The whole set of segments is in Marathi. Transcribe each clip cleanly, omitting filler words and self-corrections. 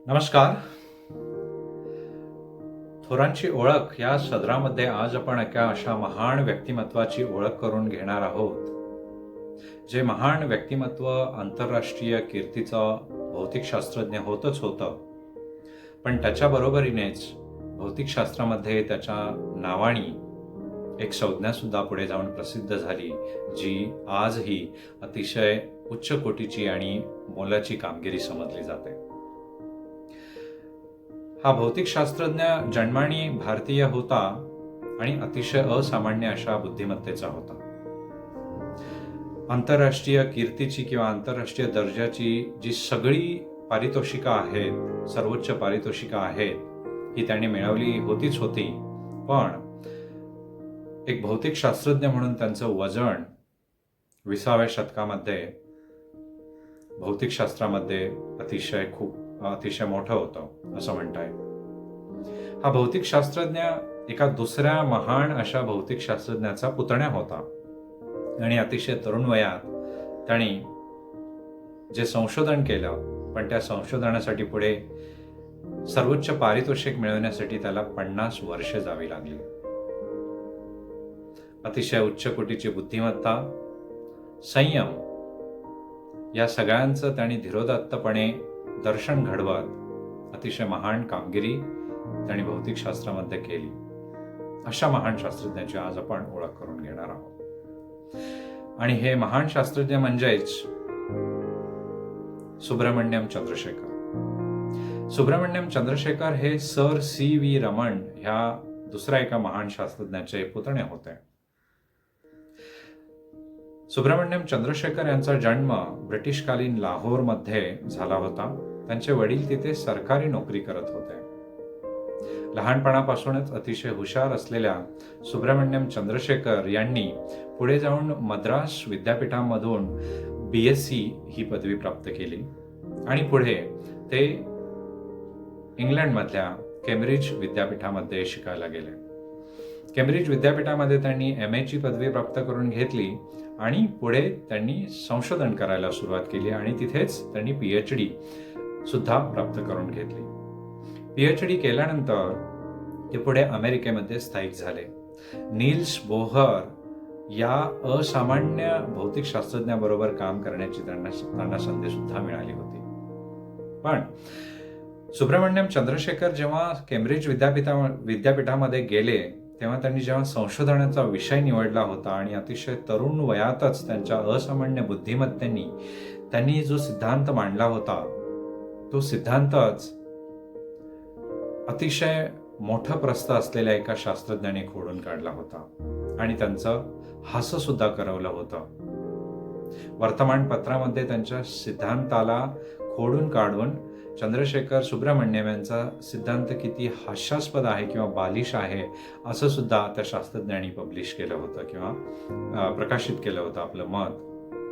नमस्कार. थोरांची ओळख या सदरामध्ये आज आपण एका अशा महान व्यक्तिमत्वाची ओळख करून घेणार आहोत, जे महान व्यक्तिमत्व आंतरराष्ट्रीय कीर्तीचं भौतिकशास्त्रज्ञ होतच होतं, पण त्याच्या बरोबरीनेच भौतिकशास्त्रामध्ये त्याच्या नावानी एक संज्ञा सुद्धा पुढे जाऊन प्रसिद्ध झाली, जी आजही अतिशय उच्च कोटीची आणि मोलाची कामगिरी समजली जाते. हा भौतिकशास्त्रज्ञ जन्मानी भारतीय होता आणि अतिशय असामान्य अशा बुद्धिमत्तेचा होता. आंतरराष्ट्रीय कीर्तीची किंवा आंतरराष्ट्रीय दर्जाची जी सगळी पारितोषिकं आहेत, सर्वोच्च पारितोषिकं आहेत, ही त्याने मिळवली होतीच होती, पण एक भौतिकशास्त्रज्ञ म्हणून त्यांचं वजन 20व्या शतकामध्ये भौतिकशास्त्रामध्ये अतिशय मोठं होतं असं म्हणता येईल. हा भौतिकशास्त्रज्ञ एका दुसऱ्या महान अशा भौतिकशास्त्रज्ञाचा पुतण्या होता आणि अतिशय तरुण वयात त्यांनी जे संशोधन केलं, पण त्या संशोधनासाठी पुढे सर्वोच्च पारितोषिक मिळवण्यासाठी त्याला 50 वर्षे जावी लागली. अतिशय उच्च कोटीची बुद्धिमत्ता, संयम या सगळ्यांचं त्यांनी धीरोदात्तपणे दर्शन घडवत अतिशय महान कामगिरी त्यांनी भौतिकशास्त्रामध्ये केली. अशा महान शास्त्रज्ञाची आज आपण ओळख करून घेणार आहोत. आणि हे महान शास्त्रज्ञ म्हणजेच सुब्रमण्यम चंद्रशेखर. सुब्रमण्यम चंद्रशेखर हे सर C.V. रमण ह्या दुसऱ्या एका महान शास्त्रज्ञाचे पुतणे होते. सुब्रमण्यम चंद्रशेखर यांचा जन्म ब्रिटिशकालीन लाहोरमध्ये झाला होता. त्यांचे वडील तिथे सरकारी नोकरी करत होते. लहानपणापासूनच अतिशय हुशार असलेल्या सुब्रमण्यम चंद्रशेखर यांनी पुढे जाऊन मद्रास विद्यापीठामधून BSc ही पदवी प्राप्त केली आणि पुढे ते इंग्लंडमधल्या केम्ब्रिज विद्यापीठामध्ये शिकायला गेले. केम्ब्रिज विद्यापीठामध्ये त्यांनी MA ची पदवी प्राप्त करून घेतली आणि पुढे त्यांनी संशोधन करायला सुरुवात केली आणि तिथेच त्यांनी PhD सुद्धा प्राप्त करून घेतली. PhD केल्यानंतर ते पुढे अमेरिकेमध्ये स्थायिक झाले. नील्स बोहर या असामान्य भौतिकशास्त्रज्ञाबरोबर काम करण्याची त्यांना संधी सुद्धा मिळाली होती. पण सुब्रमण्यम चंद्रशेखर जेव्हा केम्ब्रिज विद्यापीठामध्ये गेले, तेव्हा त्यांनी जेव्हा संशोधनाचा विषय निवडला होता आणि अतिशय तरुण वयातच त्यांच्या असामान्य बुद्धिमत्तेने त्यांनी जो सिद्धांत मांडला होता, तो सिद्धांतच अतिशय मोठं प्रस्थ असलेल्या एका शास्त्रज्ञाने खोडून काढला होता आणि त्यांचं हास्य सुद्धा करवलं होतं. वर्तमानपत्रामध्ये त्यांच्या सिद्धांताला खोडून काढून चंद्रशेखर सुब्रमण्यम यांचा सिद्धांत किती हास्यास्पद आहे किंवा बालिश आहे असं सुद्धा त्या शास्त्रज्ञांनी पब्लिश केलं होतं किंवा प्रकाशित केलं होतं आपलं मत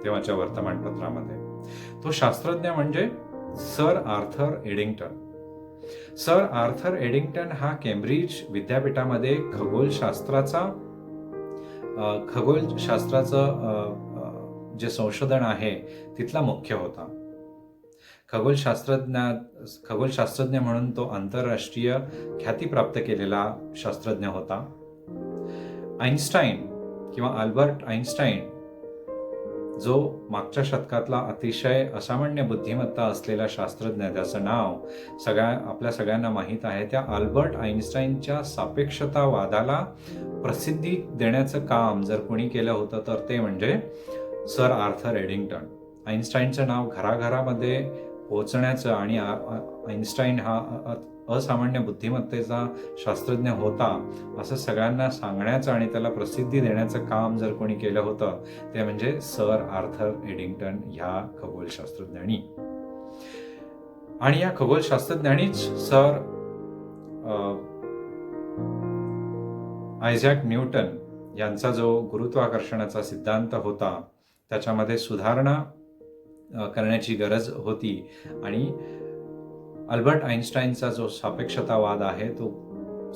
तेव्हाच्या वर्तमानपत्रामध्ये. तो शास्त्रज्ञ म्हणजे sir Arthur Eddington. Sir Arthur Eddington हा केम्ब्रिज विद्यापीठामध्ये खगोलशास्त्राचं जे संशोधन आहे तिथला मुख्य होता. खगोलशास्त्रज्ञ म्हणून तो आंतरराष्ट्रीय ख्याती प्राप्त केलेला शास्त्रज्ञ होता. आईन्स्टाईन किंवा अल्बर्ट आईन्स्टाईन, जो मागच्या शतकातला अतिशय असामान्य बुद्धिमत्ता असलेला शास्त्रज्ञ, ज्याचं नाव आपल्या सगळ्यांना माहीत आहे, त्या अल्बर्ट आईन्स्टाईनच्या सापेक्षतावादाला प्रसिद्धी देण्याचं काम जर कोणी केलं होतं तर ते म्हणजे सर आर्थर एडिंग्टन. आईन्स्टाईनचं नाव घराघरामध्ये पोहोचण्याचं आणि आईन्स्टाईन हा असामान्य बुद्धिमत्तेचा शास्त्रज्ञ होता असं सगळ्यांना सांगण्याचं आणि त्याला प्रसिद्धी देण्याचं काम जर कोणी केलं होतं ते म्हणजे सर आर्थर एडिंग्टन ह्या खगोलशास्त्रज्ञांनी. आणि या खगोलशास्त्रज्ञांनीच सर आयझॅक न्यूटन यांचा जो गुरुत्वाकर्षणाचा सिद्धांत होता त्याच्यामध्ये सुधारणा करण्याची गरज होती आणि अल्बर्ट आईन्स्टाईनचा जो सापेक्षतावाद आहे तो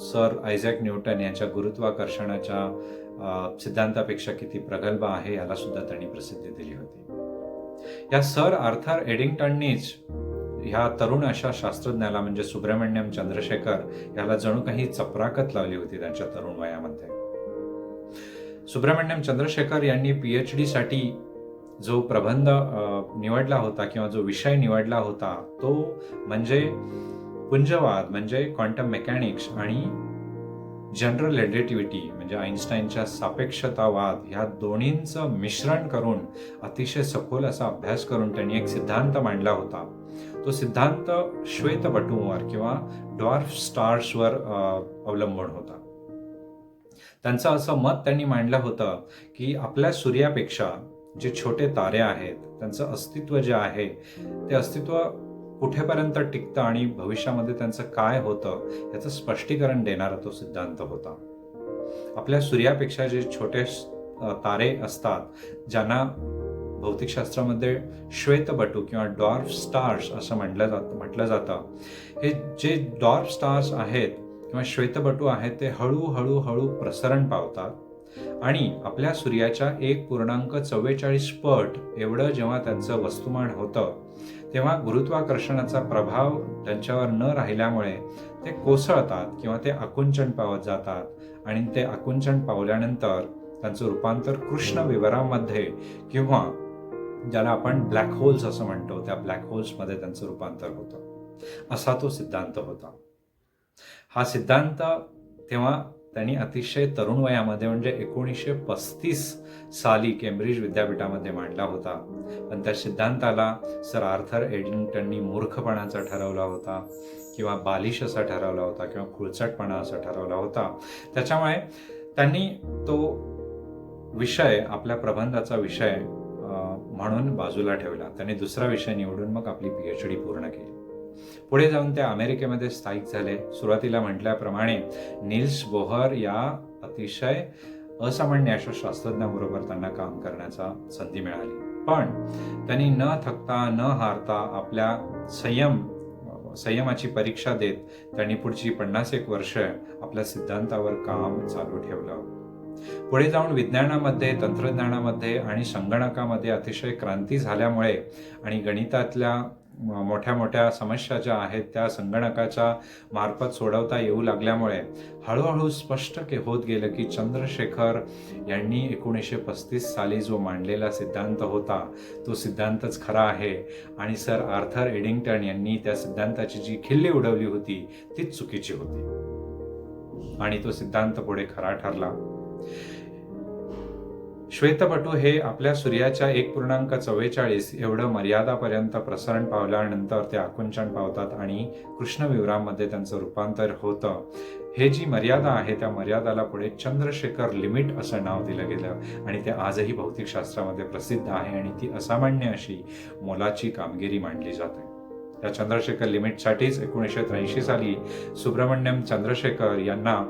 सर आयझॅक न्यूटन यांच्या गुरुत्वाकर्षणाच्या सिद्धांतापेक्षा किती प्रगल्भ आहे याला सुद्धा त्यांनी प्रसिद्धी दिली होती. या सर आर्थर एडिंग्टननीच ह्या तरुण अशा शास्त्रज्ञाला म्हणजे सुब्रमण्यम चंद्रशेखर याला जणू काही चपराकत लावली होती त्यांच्या तरुण वयामध्ये. सुब्रमण्यम चंद्रशेखर यांनी PhD साठी जो प्रबंध निवडला होता किंवा जो विषय निवडला होता तो म्हणजे पुंजवाद म्हणजे क्वांटम मेकॅनिक्स आणि जनरल रिलेटिव्हिटी म्हणजे आईन्स्टाईनच्या सापेक्षतावाद ह्या दोन्हींचं मिश्रण करून अतिशय सखोल असा अभ्यास करून त्यांनी एक सिद्धांत मांडला होता. तो सिद्धांत श्वेतपटूंवर किंवा ड्वार्फ स्टार्सवर अवलंबून होता. त्यांचं असं मत त्यांनी मांडलं होतं की आपल्या सूर्यापेक्षा जे छोटे तारे आहेत त्यांचं अस्तित्व जे आहे ते अस्तित्व कुठेपर्यंत टिकतं आणि भविष्यामध्ये त्यांचं काय होतं याचं स्पष्टीकरण देणारा तो सिद्धांत होता. आपल्या सूर्यापेक्षा जे छोटे तारे असतात ज्यांना भौतिकशास्त्रामध्ये श्वेतपटू किंवा डॉर्फ स्टार्स असं म्हटलं जातं, हे जे डॉर्फ स्टार्स आहेत किंवा श्वेतपटू आहेत ते हळूहळू प्रसरण पावतात आणि आपल्या सूर्याच्या 1.44 पट एवढं जेव्हा त्यांचं वस्तुमान होतं तेव्हा गुरुत्वाकर्षणाचा प्रभाव त्यांच्यावर न राहिल्यामुळे ते कोसळतात किंवा ते आकुंचन पावत जातात आणि ते आकुंचन पावल्यानंतर त्यांचं रूपांतर कृष्ण विवरामध्ये किंवा ज्याला आपण ब्लॅक होल्स असं म्हणतो त्या ब्लॅक होल्समध्ये त्यांचं रूपांतर होतं. असा तो सिद्धांत होता. हा सिद्धांत तेव्हा त्यांनी अतिशय तरुण वयामध्ये म्हणजे 1935 साली केम्ब्रिज विद्यापीठामध्ये मांडला होता. पण त्या सिद्धांताला सर आर्थर एडिंग्टननी मूर्खपणाचा ठरवला होता किंवा बालिश असा ठरवला होता किंवा खुळचटपणा असा ठरवला होता. त्याच्यामुळे त्यांनी तो विषय आपल्या प्रबंधाचा विषय म्हणून बाजूला ठेवला. त्यांनी दुसरा विषय निवडून मग आपली PhD पूर्ण केली. पुढे जाऊन ते अमेरिकेमध्ये स्थायिक झाले. सुरुवातीला म्हटल्याप्रमाणे नील्स बोहर या अतिशय असामान्य अशा शास्त्रज्ञाबरोबर त्यांना काम करण्याचा संधी मिळाली. पण त्यांनी न थकता न हारता आपल्या संयमाची परीक्षा देत त्यांनी पुढची 51 वर्ष आपल्या सिद्धांतावर काम चालू ठेवलं. पुढे जाऊन विज्ञानामध्ये, तंत्रज्ञानामध्ये आणि संगणकामध्ये अतिशय क्रांती झाल्यामुळे आणि गणितातल्या मोठ्या मोठ्या समस्या ज्या आहेत त्या संगणकाच्या मार्फत सोडवता येऊ लागल्यामुळे हळूहळू स्पष्ट होत गेलं की चंद्रशेखर यांनी 1935 साली जो मांडलेला सिद्धांत होता तो सिद्धांतच खरा आहे आणि सर आर्थर एडिंग्टन यांनी त्या सिद्धांताची जी खिल्ली उडवली होती तीच चुकीची होती आणि तो सिद्धांत पुढे खरा ठरला. श्वेतपटू हे आपल्या सूर्याच्या 1.44 एवढं मर्यादापर्यंत प्रसरण पावल्यानंतर ते आकुंचन पावतात आणि कृष्णविवरामध्ये त्यांचं रूपांतर होतं. हे जी मर्यादा आहे त्या मर्यादाला पुढे चंद्रशेखर लिमिट असं नाव दिलं गेलं आणि ते आजही भौतिकशास्त्रामध्ये प्रसिद्ध आहे आणि ती असामान्य अशी मोलाची कामगिरी मांडली जाते. त्या चंद्रशेखर लिमिटसाठीच 1983 साली सुब्रमण्यम चंद्रशेखर यांना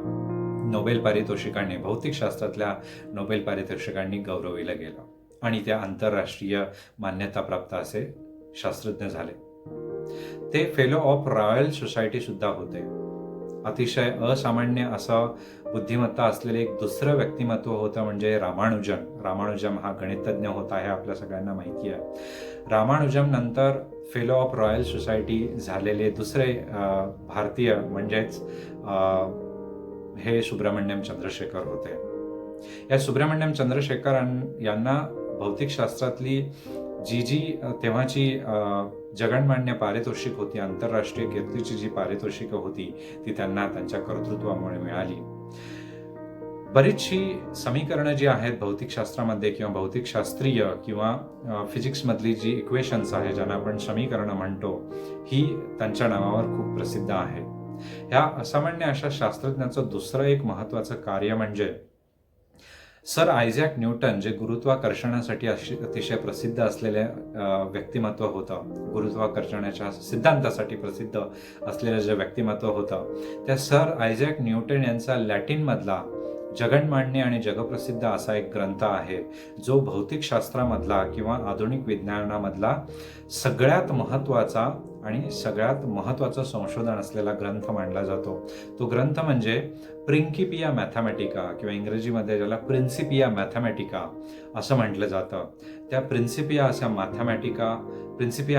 नोबेल पारितोषिकाने भौतिकशास्त्रातल्या नोबेल पारितोषिकांनी गौरविलं गेलं आणि त्या आंतरराष्ट्रीय मान्यताप्राप्त असे शास्त्रज्ञ झाले. ते फेलो ऑफ रॉयल सोसायटी सुद्धा होते. अतिशय असामान्य असं बुद्धिमत्ता असलेले एक दुसरं व्यक्तिमत्व होतं म्हणजे रामानुजन. रामानुजम हा गणितज्ञ होता हे आपल्या सगळ्यांना माहिती आहे. रामानुजम नंतर फेलो ऑफ रॉयल सोसायटी झालेले दुसरे भारतीय म्हणजेच हे सुब्रमण्यम चंद्रशेखर होते. या सुब्रमण्यम चंद्रशेखर यांना भौतिकशास्त्रातली जी तेव्हाची जगन्मान्य पारितोषिक होती, आंतरराष्ट्रीय कीर्तीची जी पारितोषिकं होती ती त्यांना त्यांच्या कर्तृत्वामुळे मिळाली. बरीचशी समीकरणं जी आहेत भौतिकशास्त्रामध्ये किंवा भौतिकशास्त्रीय किंवा फिजिक्समधली जी इक्वेशन्स आहे ज्यांना आपण समीकरणं म्हणतो ही त्यांच्या नावावर खूप प्रसिद्ध आहे. ह्या असामान्य अशा शास्त्रज्ञाचं दुसरं एक महत्वाचं कार्य म्हणजे सर आयझॅक न्यूटन जे गुरुत्वाकर्षणासाठी अतिशय प्रसिद्ध असलेले व्यक्तिमत्व होतं, गुरुत्वाकर्षणाच्या सिद्धांतासाठी प्रसिद्ध असलेलं जे व्यक्तिमत्व होतं त्या सर आयझॅक न्यूटन यांचा लॅटिनमधला जगन्मान्य आणि जगप्रसिद्ध असा एक ग्रंथ आहे जो भौतिकशास्त्रामधला किंवा आधुनिक विज्ञानामधला सगळ्यात महत्वाचा आणि सगळ्यात महत्वाचं संशोधन असलेला ग्रंथ मानला जातो. तो ग्रंथ म्हणजे प्रिन्सिपिया मॅथमॅटिका किंवा इंग्रजीमध्ये ज्याला प्रिन्सिपिया मॅथमॅटिका असं म्हटलं जातं. त्या प्रिन्सिपिया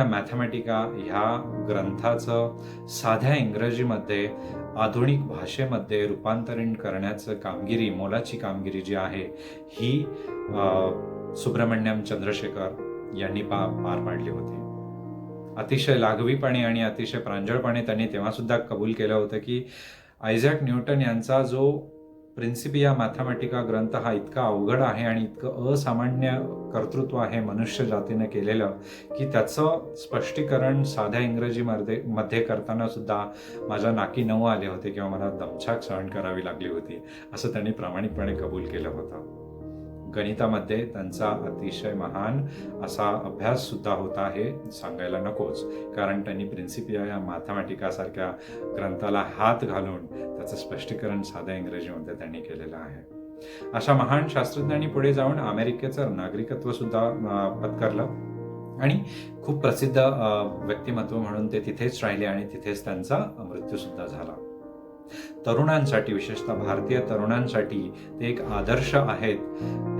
मॅथमॅटिका ह्या ग्रंथाचं साध्या इंग्रजीमध्ये आधुनिक भाषेमध्ये रूपांतरण करण्याचं मोलाची कामगिरी जी आहे ही सुब्रमण्यम चंद्रशेखर यांनी पार पाडली होती. अतिशय लाघवीपणे आणि अतिशय प्रांजळपणे त्यांनी तेव्हा सुद्धा कबूल केलं होतं की आयझॅक न्यूटन यांचा जो प्रिन्सिपिया मॅथमॅटिका ग्रंथ हा इतका अवघड आहे आणि इतकं असामान्य कर्तृत्व आहे मनुष्य जातीने केलेलं की त्याचं स्पष्टीकरण साध्या इंग्रजीमध्ये करताना सुद्धा माझ्या नाकी नऊ आले होते किंवा मला दमछाक सहन करावी लागली होती, असं त्यांनी प्रामाणिकपणे कबूल केलं होतं. गणितामध्ये त्यांचा अतिशय महान असा अभ्यास सुद्धा होता हे सांगायला नकोच, कारण त्यांनी प्रिन्सिपिया या मॅथमॅटिका सारख्या ग्रंथाला हात घालून त्याचं स्पष्टीकरण साध्या इंग्रजीमध्ये त्यांनी केलेलं आहे. अशा महान शास्त्रज्ञांनी पुढे जाऊन अमेरिकेचं नागरिकत्व सुद्धा पत्करलं आणि खूप प्रसिद्ध व्यक्तिमत्व म्हणून ते तिथेच राहिले आणि तिथेच त्यांचा मृत्यू सुद्धा झाला. तरुणांसाठी, विशेषतः भारतीय तरुणांसाठी ते एक आदर्श आहेत.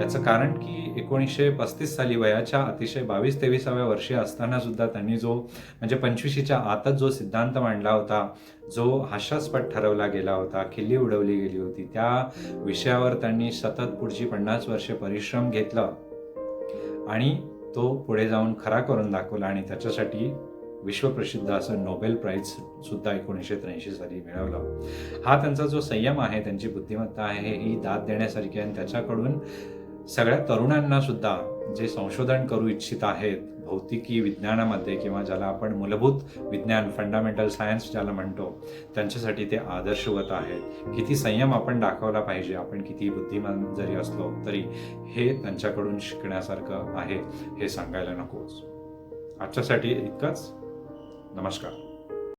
याचं कारण की 1935 साली वयाच्या अतिशय 22-23व्या वर्षी असताना सुद्धा त्यांनी जो म्हणजे 25च्या आतच जो सिद्धांत मांडला होता, जो हास्यास्पद ठरवला गेला होता, खिल्ली उडवली गेली होती, त्या विषयावर त्यांनी सतत पुढची 50 वर्षे परिश्रम घेतला आणि तो पुढे जाऊन खरा करून दाखवला आणि त्याच्यासाठी विश्वप्रसिद्ध असं नोबेल प्राइज सुद्धा 1983 साली मिळवलं. हा त्यांचा जो संयम आहे, त्यांची बुद्धिमत्ता आहे, ही दाद देण्यासारखी आहे. आणि त्याच्याकडून सगळ्या तरुणांना सुद्धा जे संशोधन करू इच्छित आहेत भौतिकी विज्ञानामध्ये किंवा ज्याला आपण मूलभूत विज्ञान, फंडामेंटल सायन्स ज्याला म्हणतो, त्यांच्यासाठी ते आदर्शवत आहेत. किती संयम आपण दाखवला पाहिजे, आपण किती बुद्धिमान जरी असलो तरी हे त्यांच्याकडून शिकण्यासारखं आहे हे सांगायला नकोच. आजच्यासाठी इतकंच. नमस्कार.